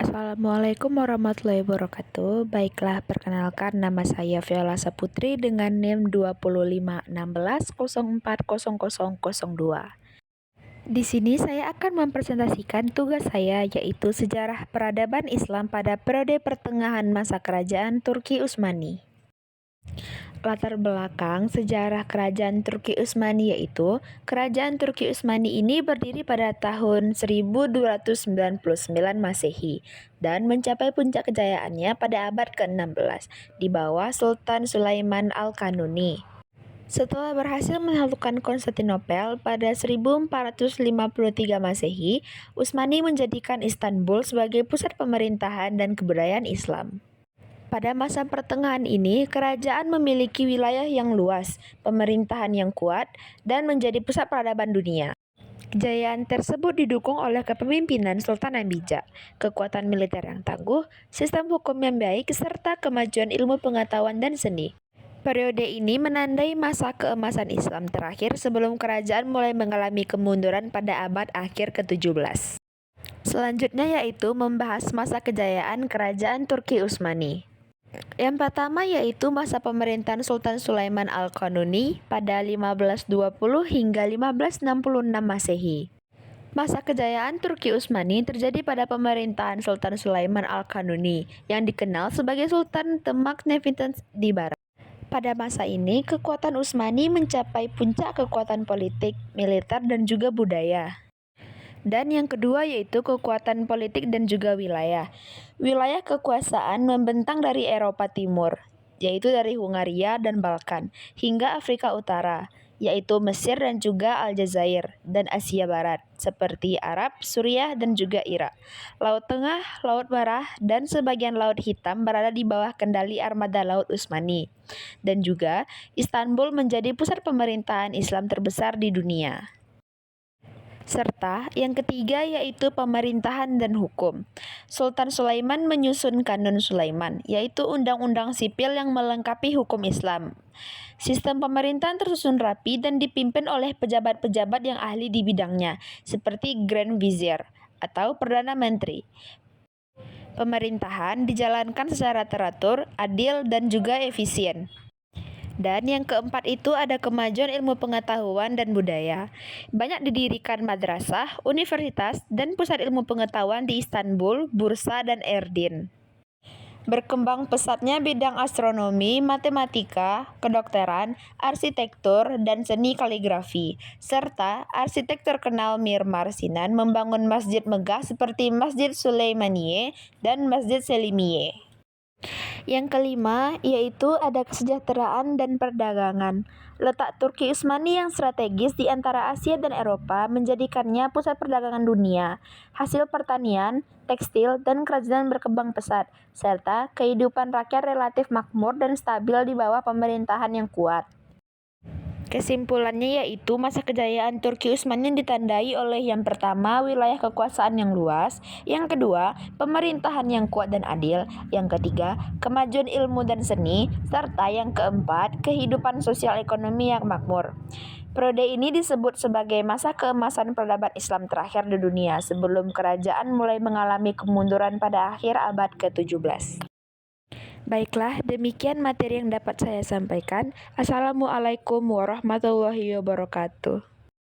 Assalamualaikum warahmatullahi wabarakatuh. Baiklah, perkenalkan nama saya Viola Saputri dengan NIM 2516040002. Di sini saya akan mempresentasikan tugas saya yaitu sejarah peradaban Islam pada periode pertengahan masa kerajaan Turki Utsmani. Latar belakang sejarah kerajaan Turki Utsmani yaitu kerajaan Turki Utsmani ini berdiri pada tahun 1299 Masehi dan mencapai puncak kejayaannya pada abad ke-16 di bawah Sultan Sulaiman Al-Kanuni. Setelah berhasil menaklukkan Konstantinopel pada 1453 Masehi, Utsmani menjadikan Istanbul sebagai pusat pemerintahan dan kebudayaan Islam. Pada masa pertengahan ini, kerajaan memiliki wilayah yang luas, pemerintahan yang kuat, dan menjadi pusat peradaban dunia. Kejayaan tersebut didukung oleh kepemimpinan Sultan yang bijak, kekuatan militer yang tangguh, sistem hukum yang baik, serta kemajuan ilmu pengetahuan dan seni. Periode ini menandai masa keemasan Islam terakhir sebelum kerajaan mulai mengalami kemunduran pada abad akhir ke-17. Selanjutnya yaitu membahas masa kejayaan kerajaan Turki Utsmani. Yang pertama yaitu masa pemerintahan Sultan Sulaiman Al-Kanuni pada 1520 hingga 1566 Masehi. Masa kejayaan Turki Utsmani terjadi pada pemerintahan Sultan Sulaiman Al-Kanuni yang dikenal sebagai Sultan The Magnificent di Barat. Pada masa ini, kekuatan Utsmani mencapai puncak kekuatan politik, militer, dan juga budaya. Dan yang kedua yaitu kekuatan politik dan juga wilayah. Wilayah kekuasaan membentang dari Eropa Timur, yaitu dari Hungaria dan Balkan, hingga Afrika Utara, yaitu Mesir dan juga Aljazair, dan Asia Barat, seperti Arab, Suriah, dan juga Irak. Laut Tengah, Laut Merah, dan sebagian Laut Hitam berada di bawah kendali armada Laut Utsmani. Dan juga, Istanbul menjadi pusat pemerintahan Islam terbesar di dunia. Serta yang ketiga yaitu pemerintahan dan hukum. Sultan Sulaiman menyusun Kanun Sulaiman, yaitu undang-undang sipil yang melengkapi hukum Islam. Sistem pemerintahan tersusun rapi dan dipimpin oleh pejabat-pejabat yang ahli di bidangnya, seperti Grand Vizier atau Perdana Menteri. Pemerintahan dijalankan secara teratur, adil, dan juga efisien. Dan yang keempat itu ada kemajuan ilmu pengetahuan dan budaya. Banyak didirikan madrasah, universitas, dan pusat ilmu pengetahuan di Istanbul, Bursa, dan Erdin. Berkembang pesatnya bidang astronomi, matematika, kedokteran, arsitektur, dan seni kaligrafi, serta arsitek terkenal Mimar Sinan membangun masjid megah seperti Masjid Sulaimaniye dan Masjid Selimiye. Yang kelima, yaitu ada kesejahteraan dan perdagangan. Letak Turki Utsmani yang strategis di antara Asia dan Eropa menjadikannya pusat perdagangan dunia. Hasil pertanian, tekstil, dan kerajinan berkembang pesat, serta kehidupan rakyat relatif makmur dan stabil di bawah pemerintahan yang kuat. Kesimpulannya yaitu masa kejayaan Turki Utsmani ditandai oleh yang pertama wilayah kekuasaan yang luas, yang kedua pemerintahan yang kuat dan adil, yang ketiga kemajuan ilmu dan seni, serta yang keempat kehidupan sosial ekonomi yang makmur. Periode ini disebut sebagai masa keemasan peradaban Islam terakhir di dunia sebelum kerajaan mulai mengalami kemunduran pada akhir abad ke-17. Baiklah, demikian materi yang dapat saya sampaikan. Assalamualaikum warahmatullahi wabarakatuh.